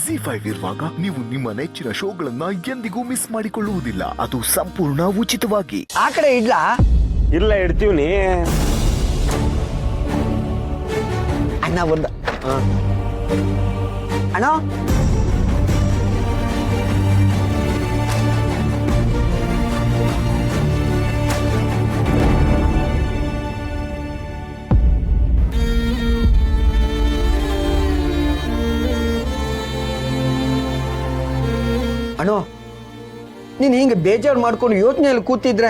ZEE5 ಇರುವಾಗ ನೀವು ನಿಮ್ಮ ನೆಚ್ಚಿನ ಶೋಗಳನ್ನ ಎಂದಿಗೂ ಮಿಸ್ ಮಾಡಿಕೊಳ್ಳುವುದಿಲ್ಲ. ಅದು ಸಂಪೂರ್ಣ ಉಚಿತವಾಗಿ. ಆ ಕಡೆ ಇಡ್ಲಾ? ಇಲ್ಲ ಇಡ್ತೀವಿ. ಅಣ್ಣ ಬಂದ. ಅಣ್ಣ ಅಣ್ಣೋ, ನೀನು ಹಿಂಗೆ ಬೇಜಾರು ಮಾಡ್ಕೊಂಡು ಯೋಚನೆಯಲ್ಲಿ ಕೂತಿದ್ರೆ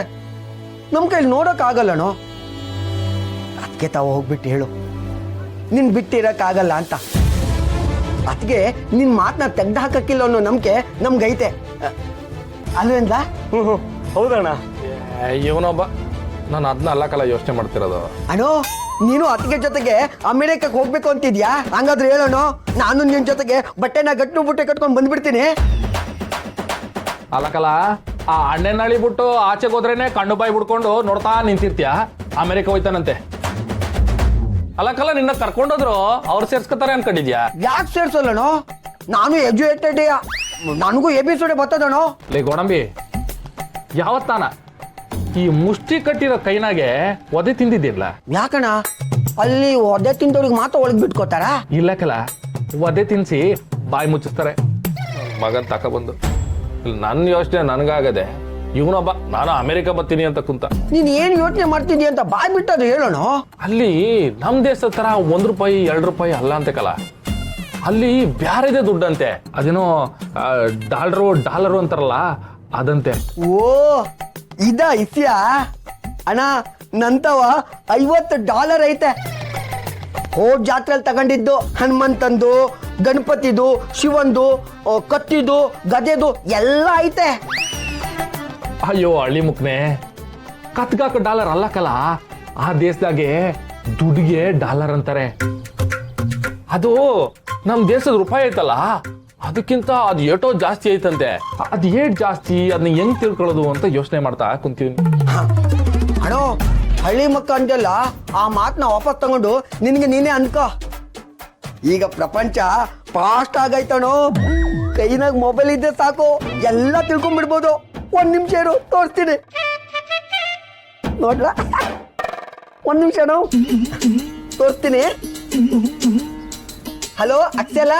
ನಮ್ಮ ಕೈಲಿ ನೋಡೋಕ್ಕಾಗಲ್ಲಣ್ಣೋ. ಅದಕ್ಕೆ ತಾವು ಹೋಗ್ಬಿಟ್ಟು ಹೇಳು, ನಿನ್ ಬಿಟ್ಟಿರಕ್ಕಾಗಲ್ಲ ಅಂತ. ಅದಕ್ಕೆ ನಿನ್ ಮಾತನ್ನ ತೆಗ್ದು ಹಾಕಕ್ಕಿಲ್ಲ ಅನ್ನೋ ನಂಬಿಕೆ ನಮ್ಗೈತೆ ಅಲ್ವೇಂದ? ಹೌದಣ್ಣ. ಇವನೊಬ್ಬ, ನಾನು ಅದನ್ನ ಅಲ್ಲಕಲ್ಲ ಯೋಚನೆ ಮಾಡ್ತಿರೋದು. ಅಣ್ಣೋ, ನೀನು ಅತ್ತಿಗೆ ಜೊತೆಗೆ ಅಮೆರಿಕಕ್ಕೆ ಹೋಗ್ಬೇಕು ಅಂತಿದ್ಯಾ? ಹಂಗಾದ್ರೆ ಹೇಳೋಣ, ನಾನು ನಿನ್ ಜೊತೆಗೆ ಬಟ್ಟೆನ ಗಟ್ಟು ಬುಟ್ಟೆ ಕಟ್ಕೊಂಡು ಬಂದ್ಬಿಡ್ತೀನಿ. ಅಲ್ಲಕಲ್ಲ, ಆ ಅಣ್ಣೆನಳಿ ಬಿಟ್ಟು ಆಚೆಗೆ ಹೋದ್ರೇನೆ ಕಣ್ಣು ಬಾಯಿ ಬಿಡ್ಕೊಂಡು ನೋಡ್ತಾ ನಿಂತಿರ್ತೀಯ. ಅಮೆರಿಕ ಹೋಯ್ತಾನಂತೆ. ಅಲ್ಲಕಲ್ಲ, ನಿನ್ನ ಕರ್ಕೊಂಡೋದ್ರು ಅವ್ರು ಸೇರ್ಸ್ಕೊತಾರೆ ಅನ್ಕೊಂಡಿದ್ಯಾ? ಯಾಕೆ ಸೇರ್ಸಲ್ಲಣೋ? ನಾನು ಎಜುಕೇಟೆಡ್, ನನಗೂ ಎಬಿಸಿಡಿ ಬರ್ತದಣೋ. ಲೇ ಗೋಡಂಬಿ, ಯಾವತ್ತಾನ ಈ ಮುಷ್ಟಿ ಕಟ್ಟಿರೋ ಕೈನಾಗೆ ಒದೆ ತಿಂದಿದ್ದಿಲ್ಲ? ಯಾಕಣ ಅಲ್ಲಿ ಒದೆ ತಿಂದವ್ರಿಗೆ ಮಾತ್ರ ಒಳಗೆ ಬಿಟ್ಕೋತಾರ? ಇಲ್ಲಕಲ್ಲ, ಒದೆ ತಿನ್ಸಿ ಬಾಯಿ ಮುಚ್ಚಿಸ್ತಾರೆ. ಮಗನ್ ತಕೊಬಂದು ನನ್ನ ಯೋಚನೆ ನನಗಾಗದೆ, ಇವನೊಬ್ಬ ನಾನು ಅಮೆರಿಕ ಬರ್ತೀನಿ ಅಂತ ಕುಂತ. ನೀನ್ ಏನ್ ಯೋಚನೆ ಮಾಡ್ತಿದ್ಯ ಅಂತ ಬಾಯ್ ಬಿಟ್ಟದು ಹೇಳೋಣ. ಅಲ್ಲಿ ನಮ್ ದೇಶದ ತರ ₹1 ₹2 ಅಲ್ಲ ಅಂತೆ ಕಲ. ಅಲ್ಲಿ ಬ್ಯಾರೆದೇ ದುಡ್ಡಂತೆ. ಅದೇನೋ ಡಾಲರು ಅಂತಾರಲ್ಲ, ಅದಂತೆ. ಓ ಇದ ಇಸ್ಯಾ ಅಣ್ಣ, ನಂತವ $50 ಐತೆ. ಹೋದ್ ಜಾತ್ರೆಯಲ್ಲಿ ತಗೊಂಡಿದ್ದು ಹನುಮಂತಂದು, ಗಣಪತಿದು, ಶಿವಂದು, ಕತ್ತಿದು, ಗದೆದು ಎಲ್ಲ ಐತೆ. ಅಯ್ಯೋ ಹಳ್ಳಿ ಮುಕ್ನೆ, ಕತ್ಗಾಕ ಡಾಲರ್ ಅಲ್ಲಕಲ್ಲ, ಆ ದೇಶದಾಗೆ ದುಡ್ಡಿಗೆ ಡಾಲರ್ ಅಂತಾರೆ. ಅದು ನಮ್ ದೇಶದ ರೂಪಾಯಿ ಐತಲ್ಲ, ಅದಕ್ಕಿಂತ ಅದು ಏಟೋ ಜಾಸ್ತಿ ಐತಂತೆ. ಅದ್ ಏಟ್ ಜಾಸ್ತಿ, ಅದನ್ನ ಹೆಂಗ್ ತಿಳ್ಕೊಳ್ಳೋದು ಅಂತ ಯೋಚನೆ ಮಾಡ್ತಾ ಕುಂತೀವಿ. ಅಣ್ಣೋ, ಹಳ್ಳಿ ಮಕ್ಕ ಅಂತೆಲ್ಲ ಆ ಮಾತನ್ನ ವಾಪಸ್ ತಗೊಂಡು ನಿನ್ಗೆ ನೀನೇ ಅನ್ಕೋ. ಈಗ ಪ್ರಪಂಚ ಫಾಸ್ಟ್ ಆಗೈತಣೋ. ಕೈನಾಗ ಮೊಬೈಲ್ ಇದ್ದೆ ಸಾಕು, ಎಲ್ಲ ತಿಳ್ಕೊಂಡ್ಬಿಡ್ಬೋದು. 1 ನಿಮಿಷ ಇರು, ತೋರಿಸ್ತೀನಿ ನೋಡ್ಲಾ? 1 ನಿಮಿಷನೋ, ತೋರಿಸ್ತೀನಿ. ಹಲೋ ಅಕ್ಸೆಲ,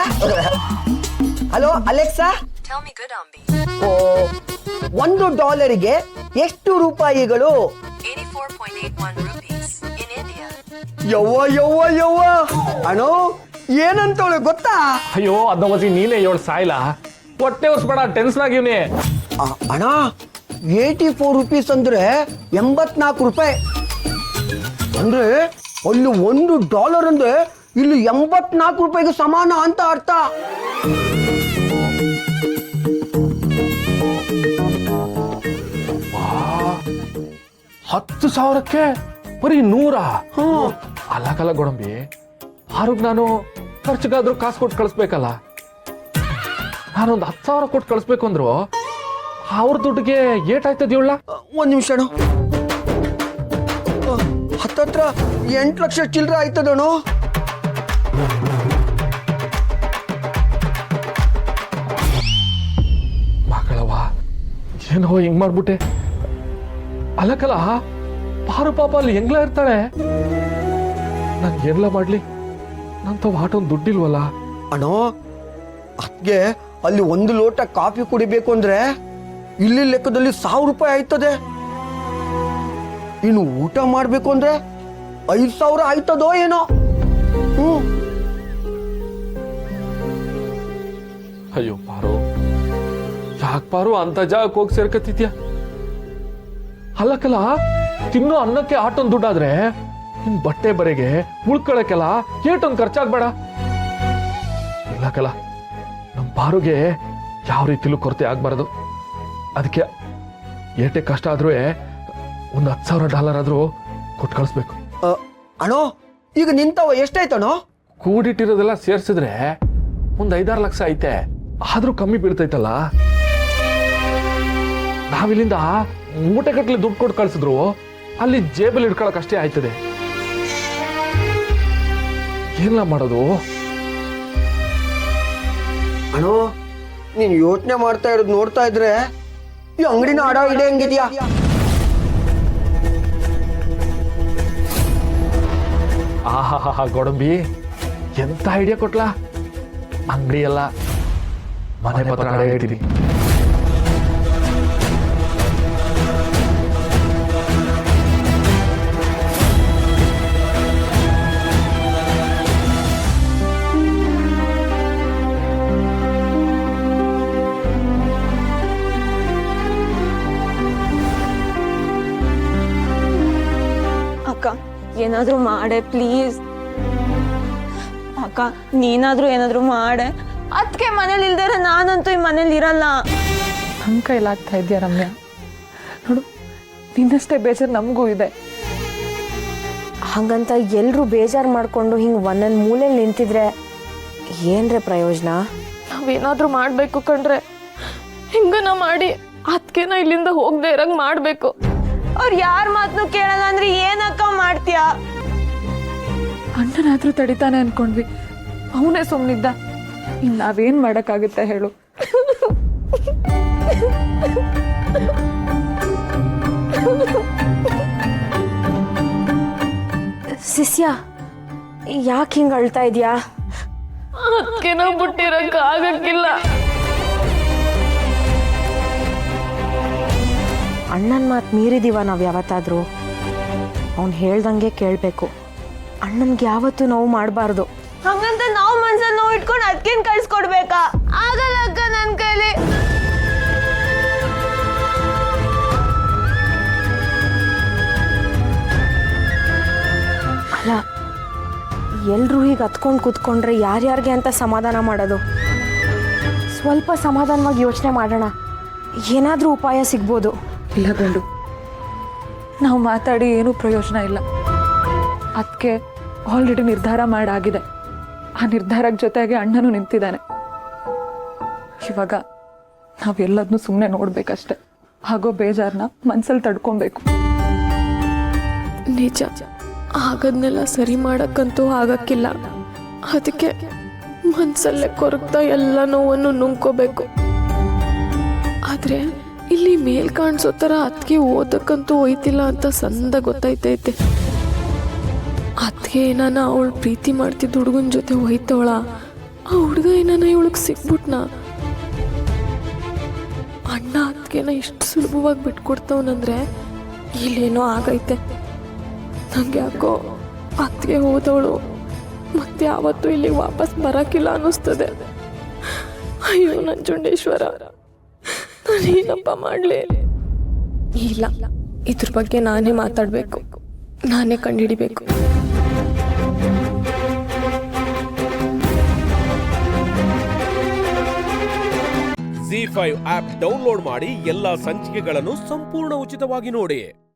ಹಲೋ ಅಲೆಕ್ಸಾ, $1ಗೆ ಎಷ್ಟು ರೂಪಾಯಿಗಳು? 84.81 rupees in India. ಯವ್ವ ಯವ್ವ ಯವ್ವ, ಅಣ್ಣೋ ಏನಂತವಳೆ ಗೊತ್ತಾ? ಅಯ್ಯೋ ಅದನ್ನ ವಸಿ ನೀನೇ ಏಳು ಸಾಯ್ಲ, ಹೊಟ್ಟೆ ಉರ್ಸ್ಬೇಡ, ಟೆನ್ಷನ್ ಆಗಿವ್ನಿ. ಅಣ್ಣ, 84 ರೂಪೀಸ್ ಅಂದ್ರೆ 84 ರೂಪಾಯಿ. ಅಂದ್ರೆ ಅಲ್ಲಿ $1 ಅಂದ್ರೆ ಇಲ್ಲಿ 84 ರೂಪಾಯಿಗೆ ಸಮಾನ ಅಂತ ಅರ್ಥ. $10,000ಕ್ಕೆ ಬರೀ 100? ಅಲ್ಲಕಲ್ಲ ಗೋಡಂಬಿ, ಆರೋಗ್ ನಾನು ಖರ್ಚಿಗಾದ್ರೂ ಕಾಸು ಕೊಟ್ಟು ಕಳಿಸ್ಬೇಕಲ್ಲ. ನಾನೊಂದು 10,000 ಕೊಟ್ಟು ಕಳಿಸ್ಬೇಕು ಅಂದ್ರು ಅವ್ರ ದುಡ್ಡಿಗೆ ಏಟಾಯ್ತದ ಹೇಳ? 1 ನಿಮಿಷ ಅಣ್ಣ, ಹತ್ತತ್ರ 8 ಲಕ್ಷ ಚಿಲ್ಲರೆ ಆಯ್ತದಣ್ಣು. ಮಗಳವ, ಏನೋ ಹಿಂಗ್ ಮಾಡ್ಬಿಟ್ಟೆ. ಅಲ್ಲಕಲ್ಲ, ಪಾರು ಪಾಪ ಅಲ್ಲಿ ಹೆಂಗ್ಲ ಇರ್ತಾಳೆ. ನನ್ ಏನ್ಲ ಮಾಡ್ಲಿ, ನಂತವ್ ಆಟೊಂದು ದುಡ್ಡಿಲ್ವಲ್ಲ. ಅಣ್ಣೋ, ಅದ್ಗೆ ಅಲ್ಲಿ 1 ಲೋಟ ಕಾಫಿ ಕುಡಿಬೇಕು ಅಂದ್ರೆ ಇಲ್ಲಿ ಲೆಕ್ಕದಲ್ಲಿ 1000 ರೂಪಾಯಿ ಆಯ್ತದೆ. ಇನ್ನು ಊಟ ಮಾಡ್ಬೇಕು ಅಂದ್ರೆ 5,000 ಆಯ್ತದೋ ಏನೋ. ಅಯ್ಯೋ ಪಾರು, ಯಾಕೆ ಪಾರು ಅಂತ ಜಾಗಕ್ಕೆ ಹೋಗಿ ಸೇರ್ಕತ್ತಿದ್ಯಾ? ಅಲ್ಲಕಲ್ಲ, ತಿನ್ನೋ ಅನ್ನಕ್ಕೆ ಆಟೊಂದು ದುಡ್ಡಾದ್ರೆ ನಿನ್ ಬಟ್ಟೆ ಬರೆಗೆ ಉಳ್ಕೊಳಕ್ಕೆಲ್ಲ ಏಟೊಂದು ಖರ್ಚಾಗ್ಬೇಡ. ಇಲ್ಲಕಲ್ಲ, ನಮ್ ಪಾರುಗೆ ಯಾವ ರೀತಿಲೂ ಕೊರತೆ ಆಗ್ಬಾರ್ದು. ಅದಕ್ಕೆ ಏಟೆ ಕಷ್ಟ ಆದ್ರೂ ಒಂದು $10,000 ಆದ್ರೂ ಕೊಟ್ಟು ಕಳಿಸ್ಬೇಕು. ಅಣ್ಣೋ, ಈಗ ನಿಂತವ ಎಷ್ಟಾಯ್ತಣ್ಣೋ? ಕೂಡಿಟ್ಟಿರೋದೆಲ್ಲ ಸೇರ್ಸಿದ್ರೆ ಒಂದು 5-6 ಲಕ್ಷ ಐತೆ. ಆದ್ರೂ ಕಮ್ಮಿ ಬೀಳ್ತೈತಲ್ಲ. ನಾವಿಲ್ಲಿಂದ ಮೂಟೆ ಕಟ್ಲಿ ದುಡ್ಡು ಕೊಟ್ಟು ಕಳ್ಸಿದ್ರು ಅಲ್ಲಿ ಜೇಬಲ್ಲಿ ಇಟ್ಕೊಳಕ್ ಅಷ್ಟೇ ಆಯ್ತದೆ. ಏನೆಲ್ಲ ಮಾಡೋದು? ಅಣ್ಣೋ ನೀನ್ ಯೋಚನೆ ಮಾಡ್ತಾ ಇರೋದು ನೋಡ್ತಾ ಇದ್ರೆ ಈ ಅಂಗಡಿನ ಆಡೋ ಇಡೆ ಹಂಗಿದ್ಯಾ? ಆಹಾ ಗೋಡಂಬಿ ಎಂತ ಐಡಿಯಾ ಕೊಟ್ಲಾ. ಅಂಗಡಿ ಎಲ್ಲ ಮನೆ ಪತ್ರ ಅಡ ಇಡ್ತೀನಿ. ಅಕ್ಕ ಏನಾದ್ರೂ ಮಾಡೆ ಪ್ಲೀಸ್. ಅಕ್ಕ ನೀನಾದ್ರೂ ಏನಾದ್ರೂ ಮಾಡೆ. ಅದಕ್ಕೆ ಮನೇಲಿ ಇಲ್ದೇರೆ ನಾನಂತೂ ಈ ಮನೇಲಿ ಇರಲ್ಲ. ನಮ್ಮ ಕೈಲಾಗ್ತಾ ಇದೆಯಾ ರಮ್ಯಾ? ನೋಡು, ನಿನ್ನಷ್ಟೇ ಬೇಜಾರು ನಮಗೂ ಇದೆ. ಹಂಗಂತ ಎಲ್ರೂ ಬೇಜಾರು ಮಾಡ್ಕೊಂಡು ಹಿಂಗೆ ಒಂದೊಂದು ಮೂಲೆಯಲ್ಲಿ ನಿಂತಿದ್ರೆ ಏನ್ರೆ ಪ್ರಯೋಜನ? ನಾವೇನಾದ್ರೂ ಮಾಡಬೇಕು ಕಣ್ರೆ. ಹಿಂಗನ ಮಾಡಿ ಅದಕ್ಕೆನ ಇಲ್ಲಿಂದ ಹೋಗದೆ ಇರಂಗ್ ಮಾಡಬೇಕು. ಅವ್ರು ಯಾರ ಮಾತನ್ನು ಕೇಳಲ್ಲ ಅಂದ್ರೆ ಏನಕ್ಕ ಮಾಡ್ತೀಯಾ? ಅಣ್ಣನಾದ್ರೂ ತಡಿತಾನೆ ಅನ್ಕೊಂಡ್ವಿ, ಅವನೇ ಸುಮ್ಮನಿದ್ದ. ಇನ್ನು ನಾವೇನ್ ಮಾಡೋಕ್ಕಾಗುತ್ತೆ ಹೇಳು? ಶಿಷ್ಯ, ಯಾಕೆ ಹಿಂಗೆ ಅಳ್ತಾ ಇದೆಯಾ? ಅದಕ್ಕೆ ನಾವು ಬಿಟ್ಟಿರಕ್ಕೆ ಆಗಕ್ಕಿಲ್ಲ. ಅಣ್ಣನ ಮಾತು ಮೀರಿದೀವ ನಾವು ಯಾವತ್ತಾದ್ರೂ? ಅವ್ನು ಹೇಳ್ದಂಗೆ ಕೇಳಬೇಕು. ಅಣ್ಣನ್ಗೆ ಯಾವತ್ತೂ ನೋವು ಮಾಡಬಾರ್ದು. ಹಂಗಂತ ನಾವು ಮನ್ಸಲ್ಲಿ ನೋವು ಇಟ್ಕೊಂಡು ಅದಕ್ಕೇನು ಕಳ್ಸ್ಕೊಡ್ಬೇಕಾ? ಆಗಲ್ಲ ಅಕ್ಕ ನನ್ನ ಕೈಲಿ. ಅಲ್ಲ, ಎಲ್ರೂ ಹೀಗೆ ಹತ್ಕೊಂಡು ಕೂತ್ಕೊಂಡ್ರೆ ಯಾರ್ಯಾರಿಗೆ ಅಂತ ಸಮಾಧಾನ ಮಾಡೋದು? ಸ್ವಲ್ಪ ಸಮಾಧಾನವಾಗಿ ಯೋಚನೆ ಮಾಡೋಣ, ಏನಾದರೂ ಉಪಾಯ ಸಿಗ್ಬೋದು. ಇಲ್ಲ ಗಂಡು, ನಾವು ಮಾತಾಡಿ ಏನೂ ಪ್ರಯೋಜನ ಇಲ್ಲ. ಅದಕ್ಕೆ ಆಲ್ರೆಡಿ ನಿರ್ಧಾರ ಮಾಡಾಗಿದೆ. ಆ ನಿರ್ಧಾರದ ಜೊತೆಗೆ ಅಣ್ಣನೂ ನಿಂತಿದ್ದಾನೆ. ಇವಾಗ ನಾವೆಲ್ಲದನ್ನೂ ಸುಮ್ಮನೆ ನೋಡ್ಬೇಕಷ್ಟೆ. ಆಗೋ ಬೇಜಾರನ್ನ ಮನ್ಸಲ್ಲಿ ತಡ್ಕೊಬೇಕು. ನಿಜ, ಆಗದ್ನೆಲ್ಲ ಸರಿ ಮಾಡಕ್ಕಂತೂ ಆಗಕ್ಕಿಲ್ಲ. ಅದಕ್ಕೆ ಮನ್ಸಲ್ಲೇ ಕೊರಗ್ತಾ ಎಲ್ಲ ನೋವನ್ನು ನುಂಗ್ಕೋಬೇಕು. ಆದ್ರೆ ಇಲ್ಲಿ ಮೇಲ್ ಕಾಣಿಸೋ ಥರ ಅದಕ್ಕೆ ಓದಕ್ಕಂತೂ ಹೋಯ್ತಿಲ್ಲ ಅಂತ ಸಂದ ಗೊತ್ತಾಯ್ತೈತೆ. ಅದಕ್ಕೆ ಏನಾನ ಅವಳು ಪ್ರೀತಿ ಮಾಡ್ತಿದ್ದ ಹುಡುಗನ ಜೊತೆ ಹೋಯ್ತವಳ, ಆ ಹುಡುಗ ಏನಾನ ಇವಳಿಗೆ ಸಿಕ್ಬಿಟ್ನ. ಅಣ್ಣ ಅದಕ್ಕೆನ ಇಷ್ಟು ಸುಲಭವಾಗಿ ಬಿಟ್ಕೊಡ್ತವನಂದ್ರೆ ಇಲ್ಲೇನೋ ಆಗೈತೆ. ನಂಗೆ ಯಾಕೋ ಅದಕ್ಕೆ ಹೋದವಳು ಮತ್ತೆ ಯಾವತ್ತೂ ಇಲ್ಲಿಗೆ ವಾಪಸ್ ಬರೋಕ್ಕಿಲ್ಲ ಅನ್ನಿಸ್ತದೆ. ಅಯ್ಯೋ ನಂಜುಂಡೇಶ್ವರ, ನಾನೇನಪ್ಪ ಮಾಡಲಿ? ಇಲ್ಲ, ಇದ್ರ ಬಗ್ಗೆ ನಾನೇ ಮಾತಾಡಬೇಕು, ನಾನೇ ಕಂಡುಹಿಡಿಬೇಕು. ZEE5 ಆಪ್ ಡೌನ್ಲೋಡ್ ಮಾಡಿ ಎಲ್ಲಾ ಸಂಚಿಕೆಗಳನ್ನು ಸಂಪೂರ್ಣ ಉಚಿತವಾಗಿ ನೋಡಿ.